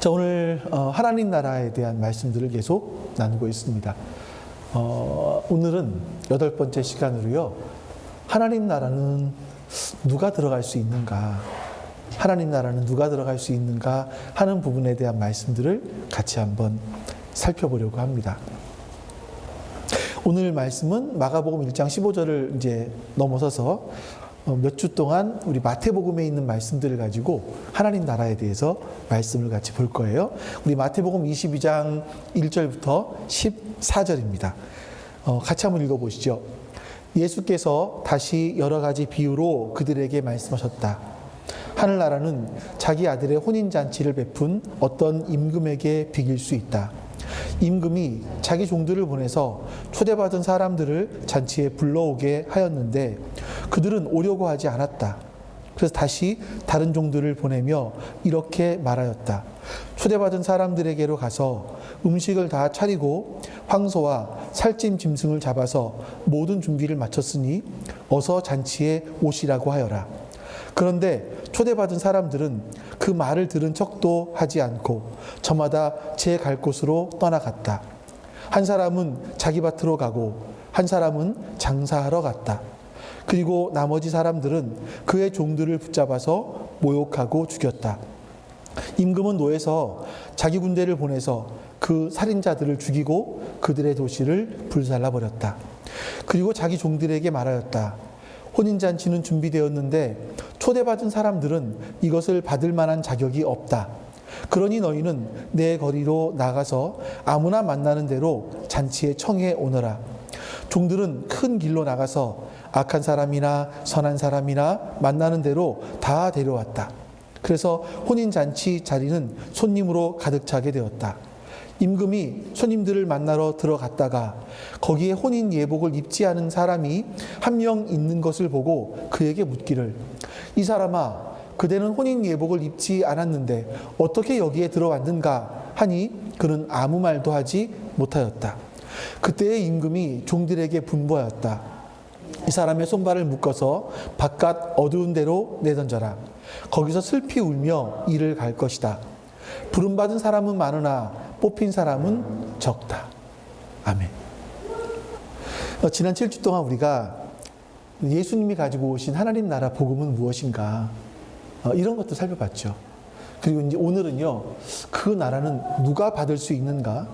자, 오늘 하나님 나라에 대한 말씀들을 계속 나누고 있습니다. 오늘은 8번째 시간으로요. 하나님 나라는 누가 들어갈 수 있는가? 하나님 나라는 누가 들어갈 수 있는가 하는 부분에 대한 말씀들을 같이 한번 살펴보려고 합니다. 오늘 말씀은 마가복음 1장 15절을 이제 넘어서서 몇 주 동안 우리 마태복음에 있는 말씀들을 가지고 하나님 나라에 대해서 말씀을 같이 볼 거예요. 우리 마태복음 22장 1절부터 14절입니다. 같이 한번 읽어보시죠. 예수께서 다시 여러 가지 비유로 그들에게 말씀하셨다. 하늘나라는 자기 아들의 혼인잔치를 베푼 어떤 임금에게 비길 수 있다. 임금이 자기 종들을 보내서 초대받은 사람들을 잔치에 불러오게 하였는데 그들은 오려고 하지 않았다. 그래서 다시 다른 종들을 보내며 이렇게 말하였다. 초대받은 사람들에게로 가서 음식을 다 차리고 황소와 살찐 짐승을 잡아서 모든 준비를 마쳤으니 어서 잔치에 오시라고 하여라. 그런데 초대받은 사람들은 그 말을 들은 척도 하지 않고 저마다 제 갈 곳으로 떠나갔다. 한 사람은 자기 밭으로 가고 한 사람은 장사하러 갔다. 그리고 나머지 사람들은 그의 종들을 붙잡아서 모욕하고 죽였다. 임금은 노에서 자기 군대를 보내서 그 살인자들을 죽이고 그들의 도시를 불살라버렸다. 그리고 자기 종들에게 말하였다. 혼인잔치는 준비되었는데 초대받은 사람들은 이것을 받을 만한 자격이 없다. 그러니 너희는 내 거리로 나가서 아무나 만나는 대로 잔치에 청해 오너라. 종들은 큰 길로 나가서 악한 사람이나 선한 사람이나 만나는 대로 다 데려왔다. 그래서 혼인잔치 자리는 손님으로 가득 차게 되었다. 임금이 손님들을 만나러 들어갔다가 거기에 혼인 예복을 입지 않은 사람이 한 명 있는 것을 보고 그에게 묻기를 이 사람아 그대는 혼인 예복을 입지 않았는데 어떻게 여기에 들어왔는가 하니 그는 아무 말도 하지 못하였다. 그때에 임금이 종들에게 분부하였다. 이 사람의 손발을 묶어서 바깥 어두운 데로 내던져라. 거기서 슬피 울며 이를 갈 것이다. 부름받은 사람은 많으나 뽑힌 사람은 적다. 아멘. 지난 7주 동안 우리가 예수님이 가지고 오신 하나님 나라 복음은 무엇인가 이런 것도 살펴봤죠. 그리고 이제 오늘은요, 그 나라는 누가 받을 수 있는가?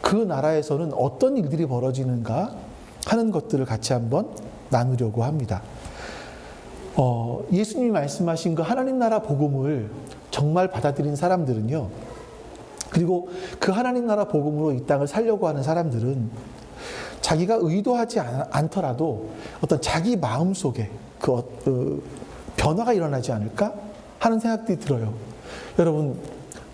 그 나라에서는 어떤 일들이 벌어지는가 하는 것들을 같이 한번 나누려고 합니다. 예수님이 말씀하신 그 하나님 나라 복음을 정말 받아들인 사람들은요, 그리고 그 하나님 나라 복음으로 이 땅을 살려고 하는 사람들은 자기가 의도하지 않더라도 어떤 자기 마음 속에 변화가 일어나지 않을까 하는 생각들이 들어요. 여러분,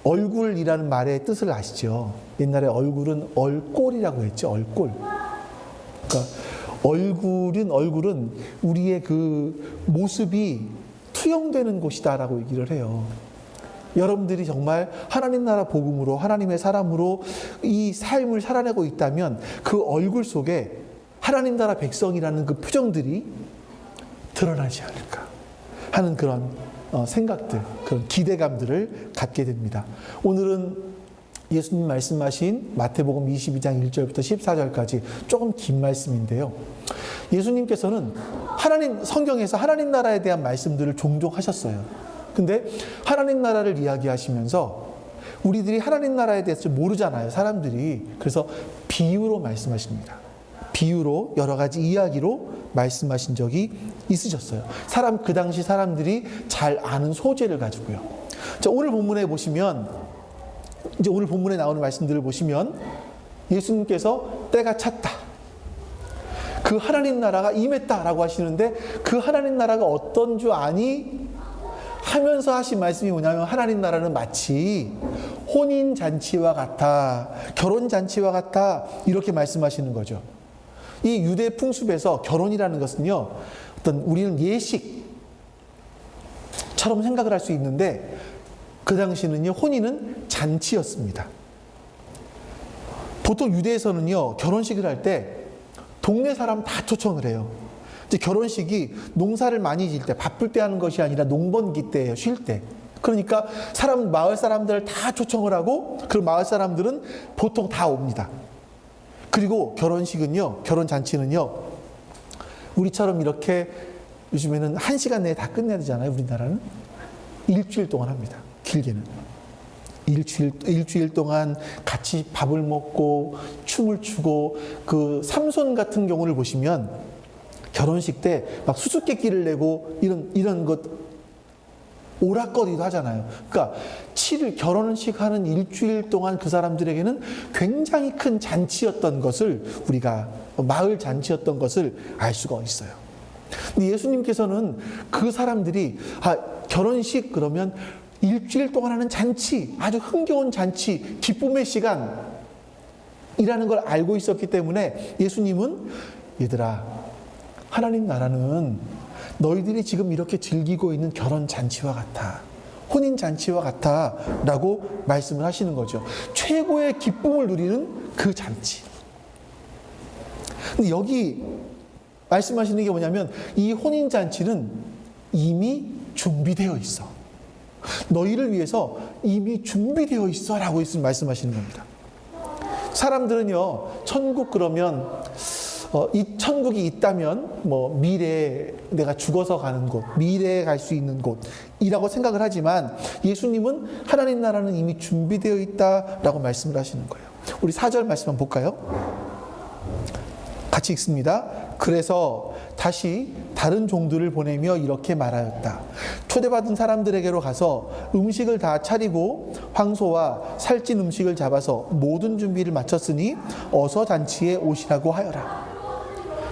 얼굴이라는 말의 뜻을 아시죠? 옛날에 얼굴은 얼꼴이라고 했죠. 얼꼴. 그러니까 얼굴은 우리의 그 모습이 투영되는 곳이다라고 얘기를 해요. 여러분들이 정말 하나님 나라 복음으로 하나님의 사람으로 이 삶을 살아내고 있다면 그 얼굴 속에 하나님 나라 백성이라는 그 표정들이 드러나지 않을까 하는 그런 생각들, 그런 기대감들을 갖게 됩니다. 오늘은 예수님 말씀하신 마태복음 22장 1절부터 14절까지 조금 긴 말씀인데요. 예수님께서는 성경에서 하나님 나라에 대한 말씀들을 종종 하셨어요. 근데 하나님 나라를 이야기하시면서 우리들이 하나님 나라에 대해서 모르잖아요, 사람들이. 그래서 비유로 말씀하십니다. 비유로 여러 가지 이야기로 말씀하신 적이 있으셨어요. 그 당시 사람들이 잘 아는 소재를 가지고요. 자, 오늘 본문에 나오는 말씀들을 보시면 예수님께서 때가 찼다. 그 하나님 나라가 임했다라고 하시는데 그 하나님 나라가 어떤 줄 아니? 하면서 하신 말씀이 뭐냐면 하나님 나라는 마치 혼인잔치와 같아, 결혼잔치와 같아 이렇게 말씀하시는 거죠. 이 유대 풍습에서 결혼이라는 것은요, 우리는 예식처럼 생각을 할 수 있는데 그 당시는요, 혼인은 잔치였습니다. 보통 유대에서는요, 결혼식을 할 때 동네 사람 다 초청을 해요. 이제 결혼식이 농사를 많이 지을 때, 바쁠 때 하는 것이 아니라 농번기 때예요, 쉴 때. 그러니까 마을 사람들을 다 초청을 하고 그 마을 사람들은 보통 다 옵니다. 그리고 결혼 잔치는요, 우리처럼 이렇게 요즘에는 1시간 내에 다 끝내야 되잖아요. 우리나라는 일주일 동안 합니다. 길게는 일주일 동안 같이 밥을 먹고 춤을 추고, 그 삼손 같은 경우를 보시면 결혼식 때 막 수수께끼를 내고 이런 것 오락거리도 하잖아요. 그러니까 결혼식 하는 일주일 동안 그 사람들에게는 굉장히 큰 잔치였던 것을, 우리가 마을 잔치였던 것을 알 수가 있어요. 근데 예수님께서는 그 사람들이 결혼식 그러면 일주일 동안 하는 잔치, 아주 흥겨운 잔치, 기쁨의 시간이라는 걸 알고 있었기 때문에 예수님은, 얘들아, 하나님 나라는 너희들이 지금 이렇게 즐기고 있는 결혼 잔치와 같아, 혼인 잔치와 같아 라고 말씀을 하시는 거죠. 최고의 기쁨을 누리는 그 잔치. 근데 여기 말씀하시는 게 뭐냐면, 이 혼인 잔치는 이미 준비되어 있어. 너희를 위해서 이미 준비되어 있어 라고 말씀하시는 겁니다. 사람들은요, 천국 그러면 이 천국이 있다면 미래에 내가 죽어서 가는 곳, 미래에 갈 수 있는 곳이라고 생각을 하지만, 예수님은 하나님 나라는 이미 준비되어 있다라고 말씀을 하시는 거예요. 우리 4절 말씀 한번 볼까요? 같이 읽습니다. 그래서 다시 다른 종들을 보내며 이렇게 말하였다. 초대받은 사람들에게로 가서 음식을 다 차리고 황소와 살찐 음식을 잡아서 모든 준비를 마쳤으니 어서 잔치에 오시라고 하여라.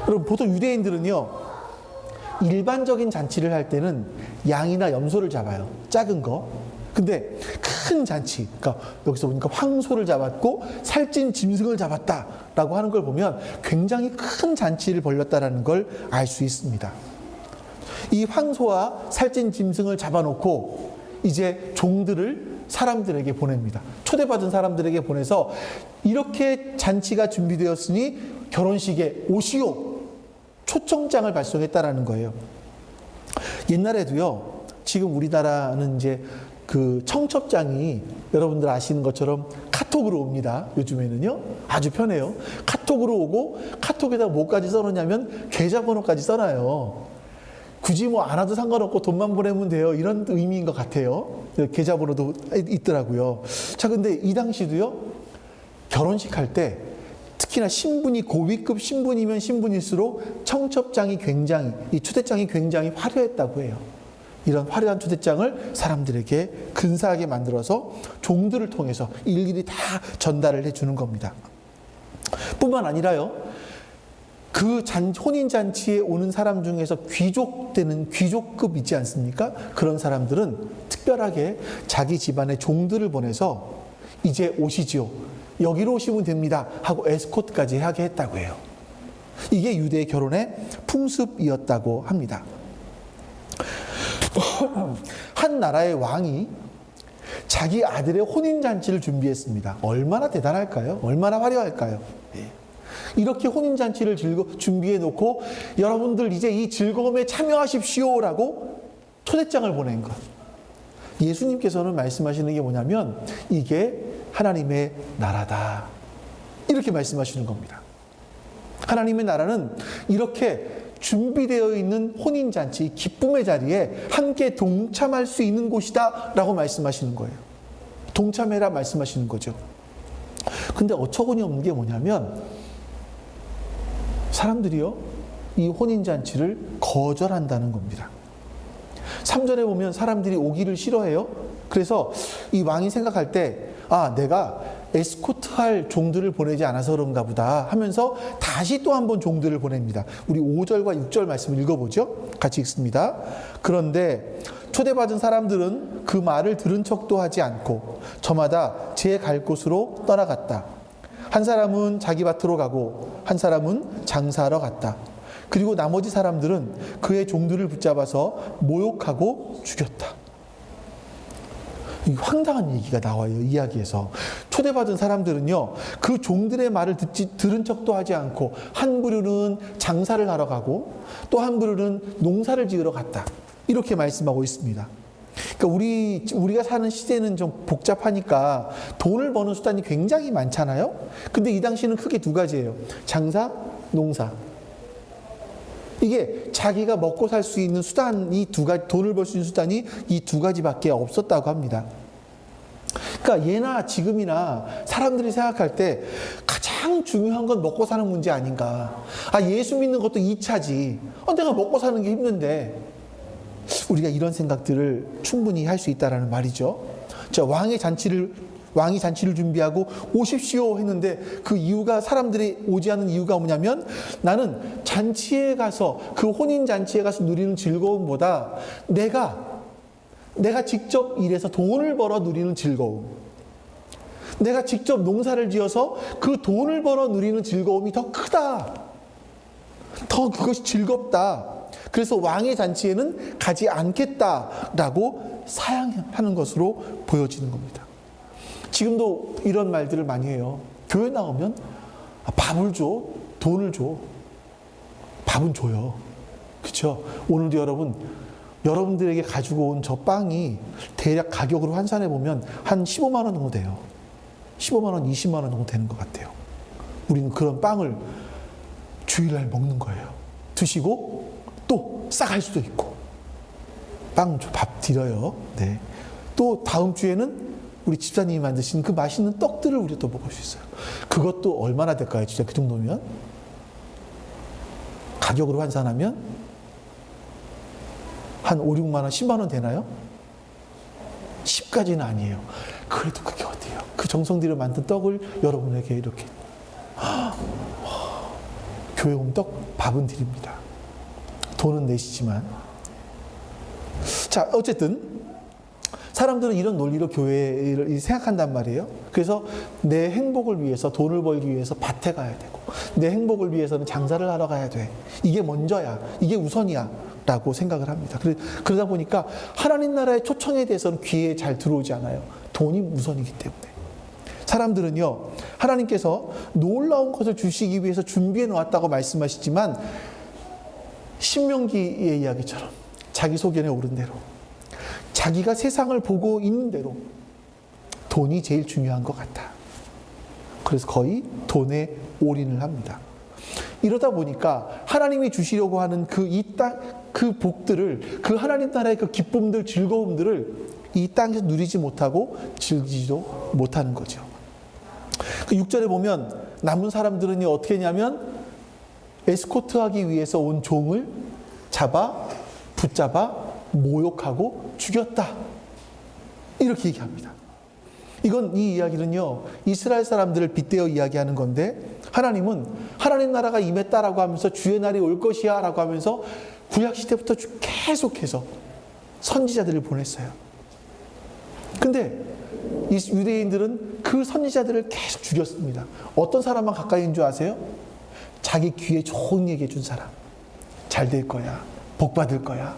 여러분, 보통 유대인들은요, 일반적인 잔치를 할 때는 양이나 염소를 잡아요. 작은 거. 근데 큰 잔치, 그러니까 여기서 보니까 황소를 잡았고 살찐 짐승을 잡았다라고 하는 걸 보면 굉장히 큰 잔치를 벌였다라는 걸 알 수 있습니다. 이 황소와 살찐 짐승을 잡아놓고 이제 종들을 사람들에게 보냅니다. 초대받은 사람들에게 보내서 이렇게 잔치가 준비되었으니 결혼식에 오시오, 초청장을 발송했다라는 거예요. 옛날에도요, 지금 우리나라는 이제 그 청첩장이 여러분들 아시는 것처럼 카톡으로 옵니다. 요즘에는요, 아주 편해요. 카톡으로 오고, 카톡에다 뭐까지 써놓냐면 계좌번호까지 써놔요. 굳이 안 와도 상관없고 돈만 보내면 돼요, 이런 의미인 것 같아요. 계좌번호도 있더라고요. 자, 근데 이 당시도요, 결혼식 할 때 특히나 신분이 고위급 신분이면 신분일수록 청첩장이 굉장히, 이 초대장이 굉장히 화려했다고 해요. 이런 화려한 초대장을 사람들에게 근사하게 만들어서 종들을 통해서 일일이 다 전달을 해주는 겁니다. 뿐만 아니라요, 그 혼인잔치에 오는 사람 중에서 귀족급 있지 않습니까? 그런 사람들은 특별하게 자기 집안의 종들을 보내서 이제 오시지요, 여기로 오시면 됩니다 하고 에스코트까지 하게 했다고 해요. 이게 유대의 결혼의 풍습이었다고 합니다. 한 나라의 왕이 자기 아들의 혼인잔치를 준비했습니다. 얼마나 대단할까요? 얼마나 화려할까요? 이렇게 혼인잔치를 준비해 놓고, 여러분들 이제 이 즐거움에 참여하십시오 라고 초대장을 보낸 것. 예수님께서는 말씀하시는 게 뭐냐면, 이게 하나님의 나라다, 이렇게 말씀하시는 겁니다. 하나님의 나라는 이렇게 준비되어 있는 혼인잔치, 기쁨의 자리에 함께 동참할 수 있는 곳이다 라고 말씀하시는 거예요. 동참해라 말씀하시는 거죠. 근데 어처구니 없는 게 뭐냐면, 사람들이요, 이 혼인잔치를 거절한다는 겁니다. 3절에 보면 사람들이 오기를 싫어해요. 그래서 이 왕이 생각할 때, 내가 에스코트할 종들을 보내지 않아서 그런가 보다 하면서 다시 또 한 번 종들을 보냅니다. 우리 5절과 6절 말씀을 읽어보죠. 같이 읽습니다. 그런데 초대받은 사람들은 그 말을 들은 척도 하지 않고 저마다 제 갈 곳으로 떠나갔다. 한 사람은 자기 밭으로 가고 한 사람은 장사하러 갔다. 그리고 나머지 사람들은 그의 종들을 붙잡아서 모욕하고 죽였다. 황당한 얘기가 나와요, 이야기에서. 초대받은 사람들은요, 그 종들의 말을 들은 척도 하지 않고 한 부류는 장사를 하러 가고 또 한 부류는 농사를 지으러 갔다, 이렇게 말씀하고 있습니다. 그러니까 우리가 사는 시대는 좀 복잡하니까 돈을 버는 수단이 굉장히 많잖아요. 근데 이 당시는 크게 두 가지예요. 장사, 농사. 이게 자기가 먹고 살 수 있는 수단이 두 가지, 돈을 벌 수 있는 수단이 이 두 가지밖에 없었다고 합니다. 그러니까 예나 지금이나 사람들이 생각할 때 가장 중요한 건 먹고 사는 문제 아닌가. 예수 믿는 것도 2차지. 내가 먹고 사는 게 힘든데. 우리가 이런 생각들을 충분히 할 수 있다라는 말이죠. 자, 왕이 잔치를 준비하고 오십시오 했는데 그 이유가, 사람들이 오지 않는 이유가 뭐냐면, 나는 잔치에 가서, 그 혼인 잔치에 가서 누리는 즐거움보다 내가 직접 일해서 돈을 벌어 누리는 즐거움, 내가 직접 농사를 지어서 그 돈을 벌어 누리는 즐거움이 더 크다. 더 그것이 즐겁다. 그래서 왕의 잔치에는 가지 않겠다라고 사양하는 것으로 보여지는 겁니다. 지금도 이런 말들을 많이 해요. 교회 나오면 밥을 줘, 돈을 줘. 밥은 줘요. 그렇죠? 오늘도 여러분들에게 가지고 온 저 빵이 대략 가격으로 환산해 보면 한 15만 원 정도 돼요. 15만 원, 20만 원 정도 되는 것 같아요. 우리는 그런 빵을 주일날 먹는 거예요. 드시고 또 싸갈 수도 있고, 밥 드려요. 네. 또 다음 주에는 우리 집사님이 만드신 그 맛있는 떡들을 우리가 또 먹을 수 있어요. 그것도 얼마나 될까요? 진짜 그 정도면? 가격으로 환산하면 한 5, 6만 원, 10만 원 되나요? 10까지는 아니에요. 그래도 그게 어때요? 그 정성 들여 만든 떡을 여러분에게 이렇게 교회 오면 밥은 드립니다. 돈은 내시지만. 자, 어쨌든 사람들은 이런 논리로 교회를 생각한단 말이에요. 그래서 내 행복을 위해서, 돈을 벌기 위해서 밭에 가야 되고, 내 행복을 위해서는 장사를 하러 가야 돼. 이게 먼저야. 이게 우선이야. 라고 생각을 합니다. 그러다 보니까 하나님 나라의 초청에 대해서는 귀에 잘 들어오지 않아요. 돈이 우선이기 때문에. 사람들은요, 하나님께서 놀라운 것을 주시기 위해서 준비해 놓았다고 말씀하시지만, 신명기의 이야기처럼 자기 소견에 오른 대로, 자기가 세상을 보고 있는 대로 돈이 제일 중요한 것 같아. 그래서 거의 돈에 올인을 합니다. 이러다 보니까 하나님이 주시려고 하는 그 복들을, 그 하나님 나라의 그 기쁨들, 즐거움들을 이 땅에서 누리지 못하고 즐기지도 못하는 거죠. 그 6절에 보면 남은 사람들은 어떻게 했냐면, 에스코트하기 위해서 온 종을 붙잡아 모욕하고 죽였다. 이렇게 얘기합니다. 이 이야기는요, 이스라엘 사람들을 빗대어 이야기하는 건데, 하나님은 하나님 나라가 임했다라고 하면서 주의 날이 올 것이야 라고 하면서 구약시대부터 계속해서 선지자들을 보냈어요. 근데 이 유대인들은 그 선지자들을 계속 죽였습니다. 어떤 사람만 가까이 있는 줄 아세요? 자기 귀에 좋은 얘기 해준 사람. 잘 될 거야. 복 받을 거야.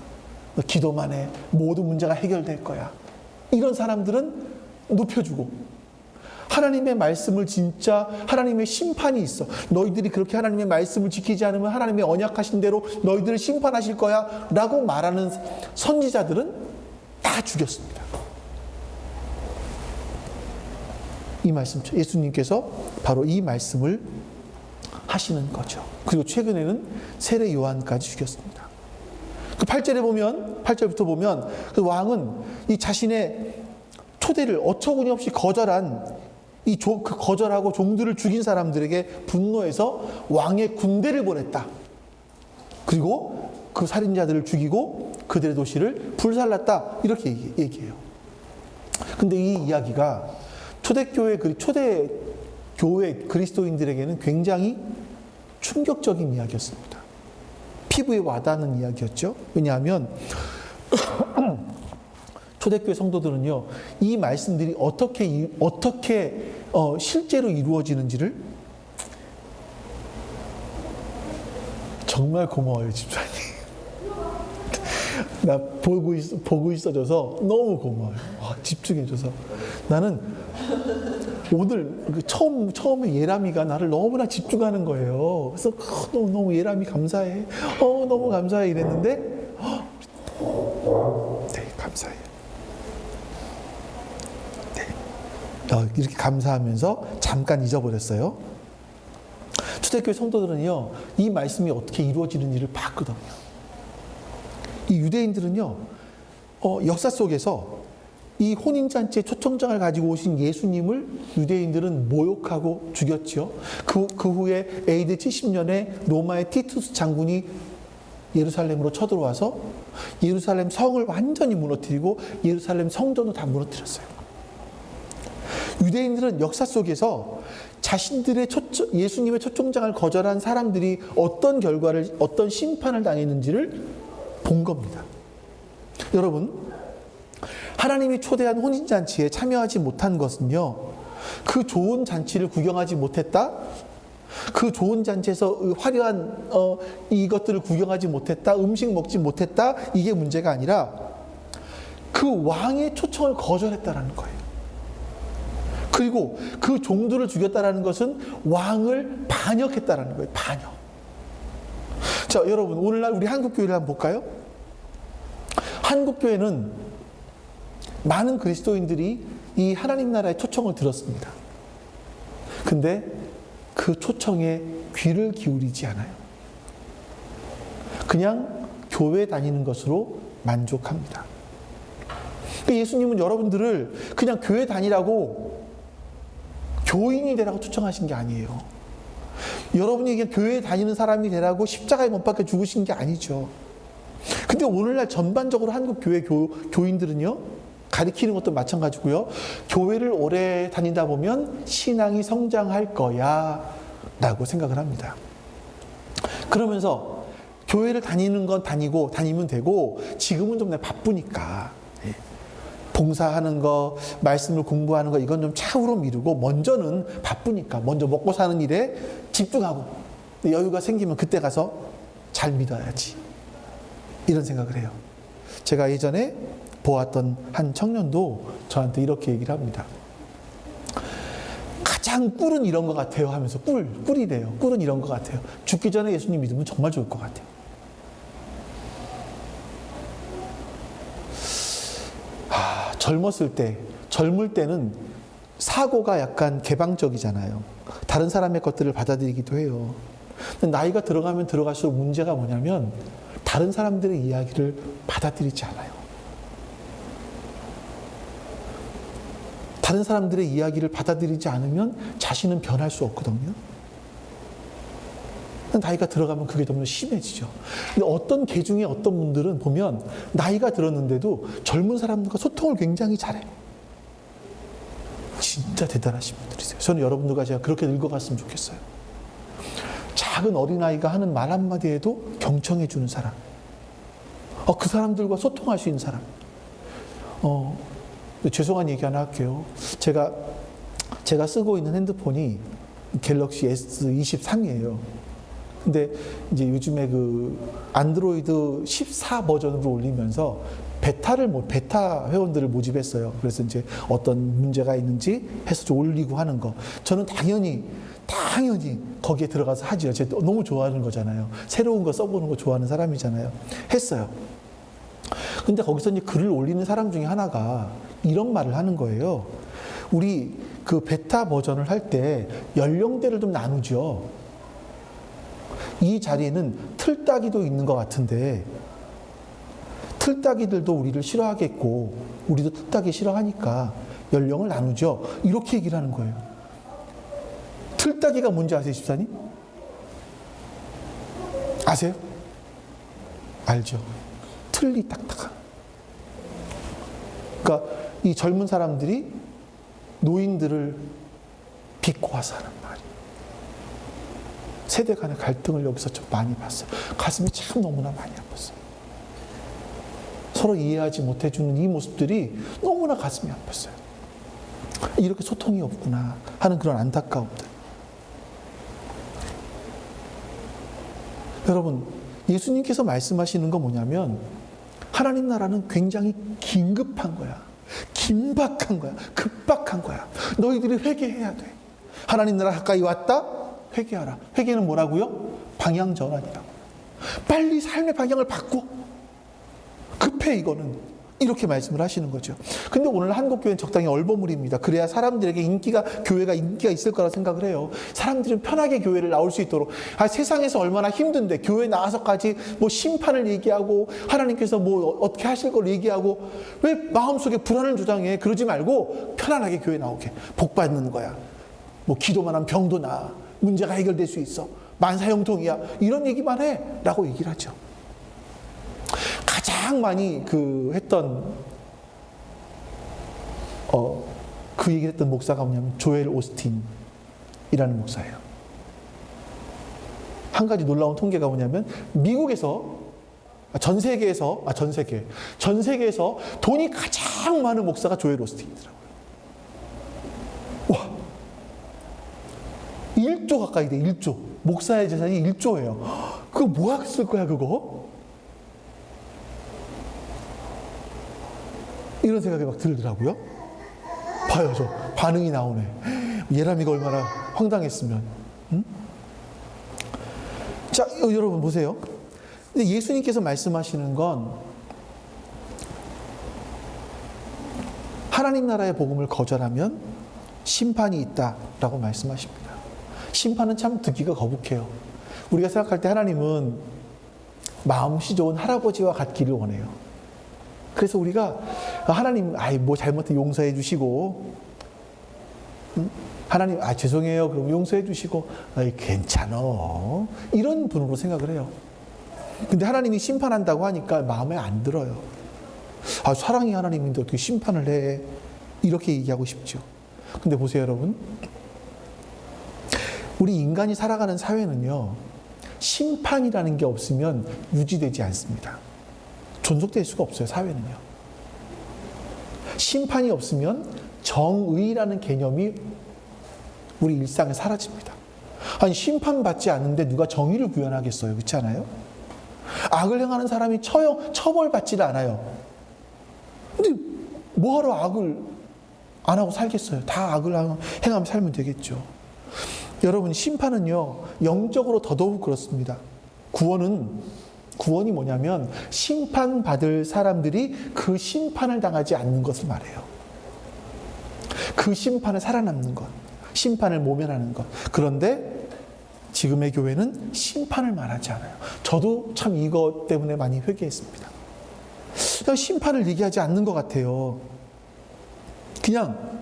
너 기도만 해. 모든 문제가 해결될 거야. 이런 사람들은 높여주고, 하나님의 말씀을, 진짜 하나님의 심판이 있어, 너희들이 그렇게 하나님의 말씀을 지키지 않으면 하나님의 언약하신 대로 너희들을 심판하실 거야 라고 말하는 선지자들은 다 죽였습니다. 이 말씀, 예수님께서 바로 이 말씀을 하시는 거죠. 그리고 최근에는 세례 요한까지 죽였습니다. 그 8절부터 보면 그 왕은 이 자신의 초대를 어처구니 없이 거절하고 종들을 죽인 사람들에게 분노해서 왕의 군대를 보냈다. 그리고 그 살인자들을 죽이고 그들의 도시를 불살랐다. 이렇게 얘기해요. 근데 이 이야기가 초대교회 그리스도인들에게는 굉장히 충격적인 이야기였습니다. 피부에 와닿는 이야기였죠. 왜냐하면 초대교회 성도들은요, 이 말씀들이 어떻게 실제로 이루어지는지를 정말 고마워요, 집사님. 나 보고 있어줘서 너무 고마워요. 집중해줘서. 나는 오늘 처음에 예람이가 나를 너무나 집중하는 거예요. 그래서 너무 예람이 감사해. 너무 감사해 이랬는데, 네, 감사해요. 이렇게 감사하면서 잠깐 잊어버렸어요. 초대교회 성도들은요, 이 말씀이 어떻게 이루어지는지를 봤거든요. 이 유대인들은요, 역사 속에서 이 혼인잔치의 초청장을 가지고 오신 예수님을 유대인들은 모욕하고 죽였죠. 그 후에 AD 70년에 로마의 티투스 장군이 예루살렘으로 쳐들어와서 예루살렘 성을 완전히 무너뜨리고 예루살렘 성전도 다 무너뜨렸어요. 유대인들은 역사 속에서 자신들의 예수님의 초청장을 거절한 사람들이 어떤 결과를, 어떤 심판을 당했는지를 본 겁니다. 여러분, 하나님이 초대한 혼인잔치에 참여하지 못한 것은요, 그 좋은 잔치를 구경하지 못했다? 그 좋은 잔치에서 화려한 이것들을 구경하지 못했다? 음식 먹지 못했다? 이게 문제가 아니라 그 왕의 초청을 거절했다라는 거예요. 그리고 그 종들을 죽였다라는 것은 왕을 반역했다라는 거예요. 반역. 자, 여러분, 오늘날 우리 한국교회를 한번 볼까요? 한국교회는 많은 그리스도인들이 이 하나님 나라의 초청을 들었습니다. 근데 그 초청에 귀를 기울이지 않아요. 그냥 교회 다니는 것으로 만족합니다. 예수님은 여러분들을 그냥 교회 다니라고 교인이 되라고 초청하신 게 아니에요. 여러분이 그냥 교회에 다니는 사람이 되라고 십자가에 못 박혀 죽으신 게 아니죠. 근데 오늘날 전반적으로 한국 교회 교인들은요, 가리키는 것도 마찬가지고요, 교회를 오래 다니다 보면 신앙이 성장할 거야 라고 생각을 합니다. 그러면서 교회를 다니는 건 다니면 되고, 지금은 좀 내가 바쁘니까 봉사하는 거, 말씀을 공부하는 거, 이건 좀 차후로 미루고, 먼저는 바쁘니까 먼저 먹고 사는 일에 집중하고, 여유가 생기면 그때 가서 잘 믿어야지, 이런 생각을 해요. 제가 예전에 보았던 한 청년도 저한테 이렇게 얘기를 합니다. 가장 꿀은 이런 것 같아요 하면서 꿀이래요. 꿀은 이런 것 같아요. 죽기 전에 예수님 믿으면 정말 좋을 것 같아요. 젊을 때는 사고가 약간 개방적이잖아요. 다른 사람의 것들을 받아들이기도 해요. 근데 나이가 들어가면 들어갈수록 문제가 뭐냐면 다른 사람들의 이야기를 받아들이지 않아요. 다른 사람들의 이야기를 받아들이지 않으면 자신은 변할 수 없거든요. 나이가 들어가면 그게 너무 심해지죠. 근데 어떤 계중의 어떤 분들은 보면 나이가 들었는데도 젊은 사람들과 소통을 굉장히 잘해요. 진짜 대단하신 분들이세요. 저는 여러분들과 제가 그렇게 늙어갔으면 좋겠어요. 작은 어린아이가 하는 말 한마디에도 경청해주는 사람. 그 사람들과 소통할 수 있는 사람. 죄송한 얘기 하나 할게요. 제가 쓰고 있는 핸드폰이 갤럭시 S23이에요. 근데 이제 요즘에 그 안드로이드 14 버전으로 올리면서 베타 회원들을 모집했어요. 그래서 이제 어떤 문제가 있는지 해서 좀 올리고 하는 거. 저는 당연히 거기에 들어가서 하죠. 제가 너무 좋아하는 거잖아요. 새로운 거 써보는 거 좋아하는 사람이잖아요. 했어요. 근데 거기서 이제 글을 올리는 사람 중에 하나가 이런 말을 하는 거예요. 우리 그 베타 버전을 할 때 연령대를 좀 나누죠. 이 자리에는 틀딱이도 있는 것 같은데 틀딱이들도 우리를 싫어하겠고 우리도 틀딱이 싫어하니까 연령을 나누죠. 이렇게 얘기를 하는 거예요. 틀딱이가 뭔지 아세요, 집사님? 아세요? 알죠. 틀리 딱딱한. 그러니까 이 젊은 사람들이 노인들을 비꼬아서 하는 말이에요. 세대 간의 갈등을 여기서 좀 많이 봤어요. 가슴이 참 너무나 많이 아팠어요. 서로 이해하지 못해주는 이 모습들이 너무나 가슴이 아팠어요. 이렇게 소통이 없구나 하는 그런 안타까움들. 여러분, 예수님께서 말씀하시는 건 뭐냐면 하나님 나라는 굉장히 긴급한 거야. 긴박한 거야. 급박한 거야. 너희들이 회개해야 돼. 하나님 나라 가까이 왔다? 회개하라. 회개는 뭐라고요? 방향 전환이라고. 빨리 삶의 방향을 바꿔. 급해 이거는. 이렇게 말씀을 하시는 거죠. 근데 오늘 한국교회는 적당히 얼버무립니다. 그래야 사람들에게 교회가 인기가 있을 거라 생각을 해요. 사람들은 편하게 교회를 나올 수 있도록. 세상에서 얼마나 힘든데 교회 나와서까지 뭐 심판을 얘기하고 하나님께서 뭐 어떻게 하실 걸 얘기하고 왜 마음속에 불안을 조장해. 그러지 말고 편안하게 교회 나오게. 복 받는 거야. 뭐 기도만 하면 병도 나. 문제가 해결될 수 있어. 만사형통이야. 이런 얘기만 해. 라고 얘기를 하죠. 가장 많이 했던 그 얘기를 했던 목사가 뭐냐면 조엘 오스틴이라는 목사예요. 한 가지 놀라운 통계가 뭐냐면 미국에서 전 세계에서 돈이 가장 많은 목사가 조엘 오스틴이더라고요. 와, 1조 가까이 돼. 1조. 목사의 재산이 1조예요. 그거 뭐 했을 거야 그거? 이런 생각이 막 들더라고요. 봐요, 저 반응이 나오네. 예람이가 얼마나 황당했으면. 응? 자, 여러분 보세요. 근데 예수님께서 말씀하시는 건 하나님 나라의 복음을 거절하면 심판이 있다라고 말씀하십니다. 심판은 참 듣기가 거북해요. 우리가 생각할 때 하나님은 마음씨 좋은 할아버지와 같기를 원해요. 그래서 우리가 하나님 뭐 잘못해 용서해 주시고, 하나님 죄송해요 그럼 용서해 주시고 괜찮아 이런 분으로 생각을 해요. 근데 하나님이 심판한다고 하니까 마음에 안 들어요. 사랑이 하나님인데 어떻게 심판을 해, 이렇게 얘기하고 싶죠. 근데 보세요 여러분, 우리 인간이 살아가는 사회는요 심판이라는 게 없으면 유지되지 않습니다. 존속될 수가 없어요. 사회는요. 심판이 없으면 정의라는 개념이 우리 일상에 사라집니다. 아니 심판받지 않는데 누가 정의를 구현하겠어요? 그렇지 않아요? 악을 행하는 사람이 처벌받지를 않아요. 근데 뭐하러 악을 안 하고 살겠어요? 다 악을 행하면 살면 되겠죠. 여러분 심판은요 영적으로 더더욱 그렇습니다. 구원이 뭐냐면 심판받을 사람들이 그 심판을 당하지 않는 것을 말해요. 그 심판을 살아남는 것, 심판을 모면하는 것. 그런데 지금의 교회는 심판을 말하지 않아요. 저도 참 이것 때문에 많이 회개했습니다. 심판을 얘기하지 않는 것 같아요. 그냥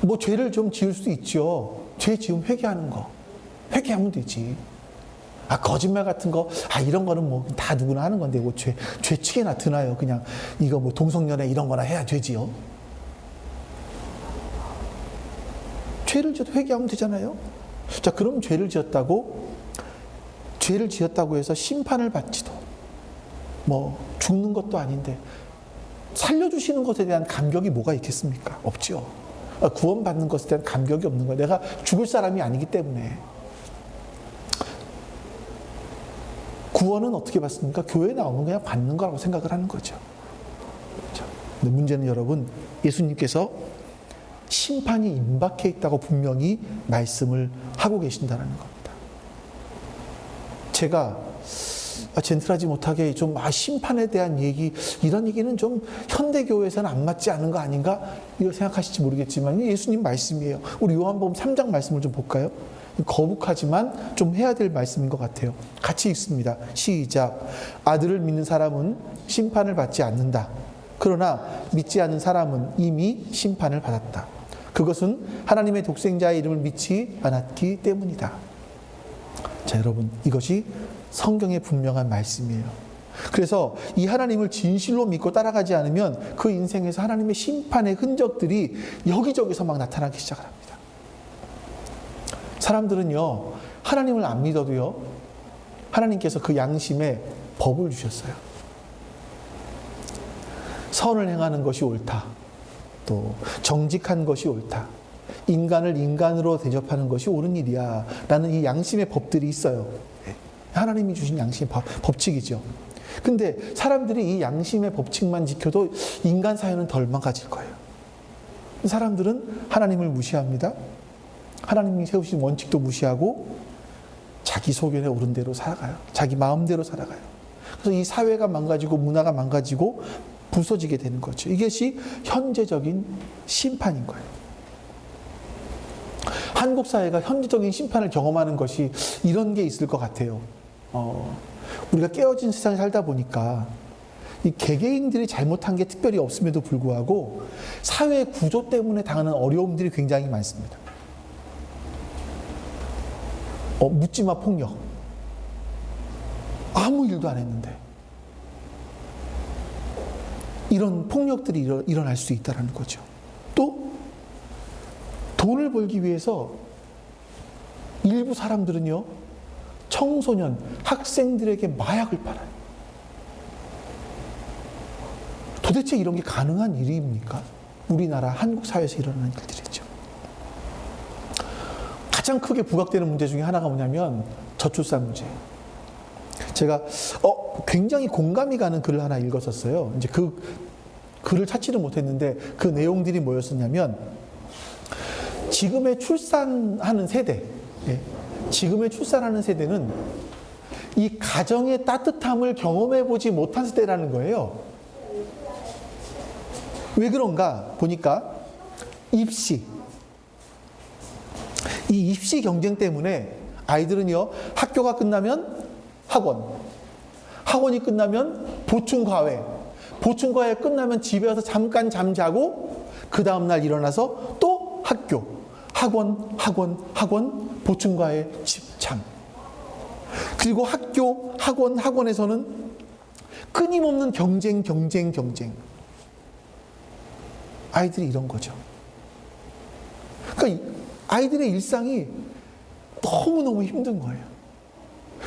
뭐 죄를 좀 지을 수 있죠. 죄 지으면 회개하는 거. 회개하면 되지. 거짓말 같은 거, 이런 거는 뭐 다 누구나 하는 건데, 뭐 죄치게나 드나요? 그냥 이거 뭐 동성연애 이런 거나 해야 되지요. 죄를 지어도 회개하면 되잖아요. 자, 그럼 죄를 지었다고 해서 심판을 받지도, 뭐 죽는 것도 아닌데, 살려주시는 것에 대한 감격이 뭐가 있겠습니까? 없죠. 구원받는 것에 대한 감격이 없는 거예요. 내가 죽을 사람이 아니기 때문에. 구원은 어떻게 받습니까? 교회에 나오면 그냥 받는 거라고 생각을 하는 거죠. 그렇죠? 근데 문제는 여러분, 예수님께서 심판이 임박해 있다고 분명히 말씀을 하고 계신다는 겁니다. 제가 젠틀하지 못하게 좀 심판에 대한 얘기, 이런 얘기는 좀 현대교회에서는 안 맞지 않은 거 아닌가? 이렇게 생각하실지 모르겠지만 예수님 말씀이에요. 우리 요한복음 3장 말씀을 좀 볼까요? 거북하지만 좀 해야 될 말씀인 것 같아요. 같이 읽습니다. 시작. 아들을 믿는 사람은 심판을 받지 않는다. 그러나 믿지 않는 사람은 이미 심판을 받았다. 그것은 하나님의 독생자의 이름을 믿지 않았기 때문이다. 자, 여러분, 이것이 성경의 분명한 말씀이에요. 그래서 이 하나님을 진실로 믿고 따라가지 않으면 그 인생에서 하나님의 심판의 흔적들이 여기저기서 막 나타나기 시작을 합니다. 사람들은요, 하나님을 안 믿어도요, 하나님께서 그 양심에 법을 주셨어요. 선을 행하는 것이 옳다. 또 정직한 것이 옳다. 인간을 인간으로 대접하는 것이 옳은 일이야. 라는 이 양심의 법들이 있어요. 하나님이 주신 양심의 법칙이죠. 근데 사람들이 이 양심의 법칙만 지켜도 인간 사회는 덜 망가질 거예요. 사람들은 하나님을 무시합니다. 하나님이 세우신 원칙도 무시하고 자기 소견에 오른 대로 살아가요. 자기 마음대로 살아가요. 그래서 이 사회가 망가지고 문화가 망가지고 부서지게 되는 거죠. 이것이 현재적인 심판인 거예요. 한국 사회가 현재적인 심판을 경험하는 것이 이런 게 있을 것 같아요. 우리가 깨어진 세상에 살다 보니까 이 개개인들이 잘못한 게 특별히 없음에도 불구하고 사회 구조 때문에 당하는 어려움들이 굉장히 많습니다. 묻지마 폭력. 아무 일도 안 했는데 이런 폭력들이 일어날 수 있다는 거죠. 또 돈을 벌기 위해서 일부 사람들은요, 청소년, 학생들에게 마약을 팔아요. 도대체 이런 게 가능한 일입니까? 우리나라 한국 사회에서 일어나는 일들이죠. 가장 크게 부각되는 문제 중에 하나가 뭐냐면 저출산 문제예요. 제가 굉장히 공감이 가는 글을 하나 읽었었어요. 이제 그 글을 찾지는 못했는데 그 내용들이 뭐였었냐면 지금의 출산하는 세대, 지금의 출산하는 세대는 이 가정의 따뜻함을 경험해 보지 못한 세대라는 거예요. 왜 그런가 보니까 입시, 이 입시 경쟁 때문에 아이들은요, 학교가 끝나면 학원, 학원이 끝나면 보충과외, 보충과외 끝나면 집에 와서 잠깐 잠자고 그 다음날 일어나서 또 학교, 학원, 보충과외, 집참. 그리고 학교, 학원에서는 끊임없는 경쟁. 아이들이 이런 거죠. 그러니까 아이들의 일상이 너무너무 힘든 거예요.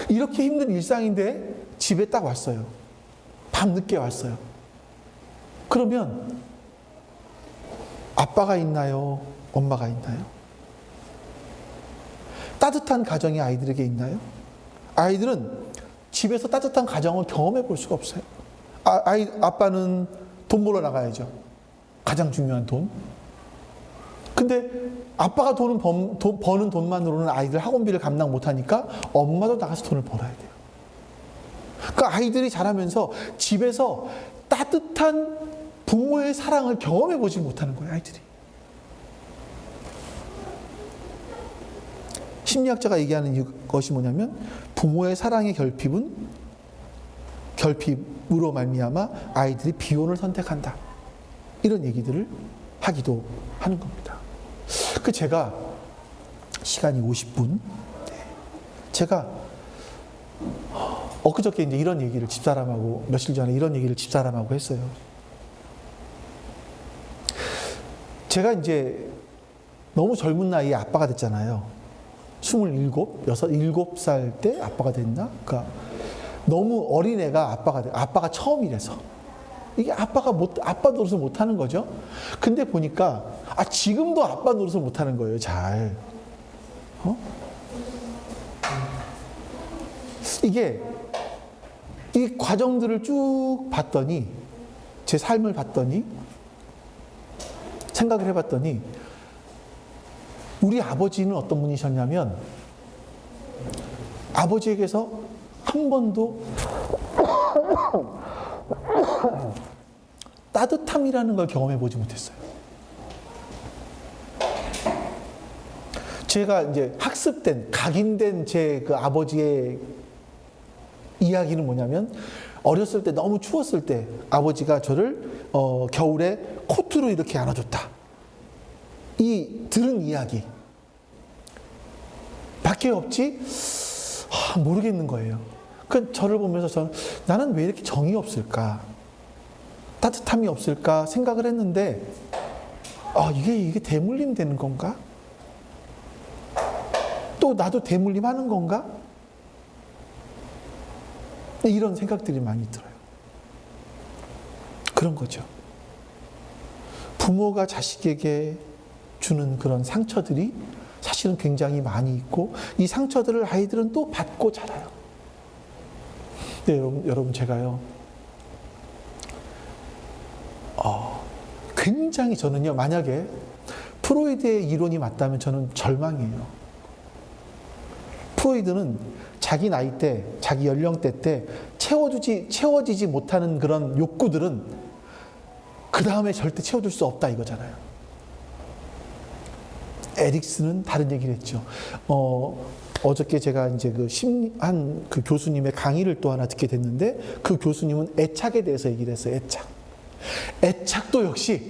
이렇게 힘든 일상인데 집에 딱 왔어요. 밤늦게 왔어요. 그러면 아빠가 있나요? 엄마가 있나요? 따뜻한 가정이 아이들에게 있나요? 아이들은 집에서 따뜻한 가정을 경험해 볼 수가 없어요. 아빠는 돈 벌러 나가야죠. 가장 중요한 돈. 근데 아빠가 버는 돈만으로는 아이들 학원비를 감당 못하니까 엄마도 나가서 돈을 벌어야 돼요. 그러니까 아이들이 자라면서 집에서 따뜻한 부모의 사랑을 경험해 보지 못하는 거예요, 아이들이. 심리학자가 얘기하는 것이 뭐냐면 부모의 사랑의 결핍으로 말미암아 아이들이 비혼을 선택한다. 이런 얘기들을 하기도 하는 겁니다. 제가 시간이 50분. 제가 엊그저께 이제 이런 얘기를 집사람하고 며칠 전에 이런 얘기를 집사람하고 했어요. 제가 이제 너무 젊은 나이에 아빠가 됐잖아요. 7살 때 아빠가 됐나? 그러니까 너무 어린 애가 아빠가 처음이라서. 이게 아빠 노릇을 못 하는 거죠. 근데 보니까, 지금도 아빠 노릇을 못 하는 거예요, 잘. 이 과정들을 쭉 봤더니, 제 삶을 봤더니, 생각을 해봤더니, 우리 아버지는 어떤 분이셨냐면, 아버지에게서 한 번도 따뜻함이라는 걸 경험해 보지 못했어요. 제가 이제 각인된 제 그 아버지의 이야기는 뭐냐면, 어렸을 때 너무 추웠을 때 아버지가 저를 겨울에 코트로 이렇게 안아줬다. 들은 이야기 밖에 없지 모르겠는 거예요. 저를 보면서 나는 왜 이렇게 정이 없을까, 따뜻함이 없을까 생각을 했는데, 이게 대물림 되는 건가? 또 나도 대물림 하는 건가? 이런 생각들이 많이 들어요. 그런 거죠. 부모가 자식에게 주는 그런 상처들이 사실은 굉장히 많이 있고, 이 상처들을 아이들은 또 받고 자라요. 네, 여러분 제가요, 굉장히 저는요, 만약에 프로이드의 이론이 맞다면 저는 절망이에요. 프로이드는 자기 나이 때, 자기 연령대 때 채워지지 못하는 그런 욕구들은 그 다음에 절대 채워줄 수 없다 이거잖아요. 에릭슨은 다른 얘기를 했죠. 어저께 제가 이제 그 교수님의 강의를 또 하나 듣게 됐는데, 그 교수님은 애착에 대해서 얘기를 했어요. 애착도 역시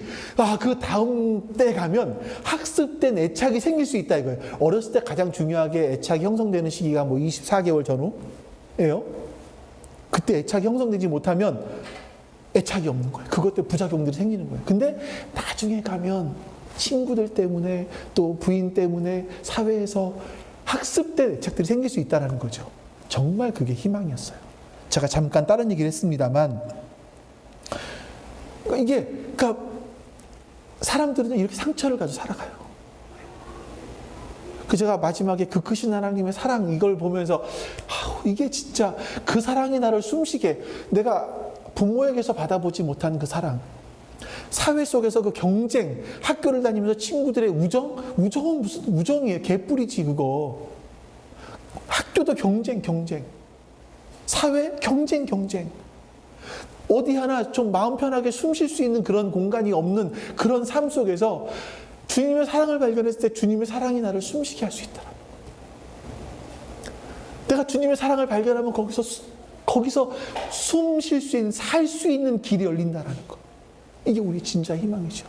그 다음 때 가면 학습된 애착이 생길 수 있다 이거예요. 어렸을 때 가장 중요하게 애착이 형성되는 시기가 뭐 24개월 전후예요. 그때 애착이 형성되지 못하면 애착이 없는 거예요. 그것 때문에 부작용들이 생기는 거예요. 근데 나중에 가면 친구들 때문에 또 부인 때문에 사회에서 학습된 애착들이 생길 수 있다는 거죠. 정말 그게 희망이었어요. 제가 잠깐 다른 얘기를 했습니다만, 그러니까 사람들은 이렇게 상처를 가지고 살아가요. 제가 마지막에 그 크신 하나님의 사랑 이걸 보면서 이게 진짜 그 사랑이 나를 숨쉬게, 내가 부모에게서 받아보지 못한 그 사랑, 사회 속에서 그 경쟁, 학교를 다니면서 친구들의 우정은 무슨 우정이에요. 개뿔이지 그거. 학교도 경쟁, 사회 경쟁. 어디 하나 좀 마음 편하게 숨 쉴 수 있는 그런 공간이 없는 그런 삶 속에서 주님의 사랑을 발견했을 때 주님의 사랑이 나를 숨쉬게 할 수 있다. 내가 주님의 사랑을 발견하면 거기서 숨 쉴 수 있는, 살 수 있는 길이 열린다는 거. 이게 우리 진짜 희망이죠.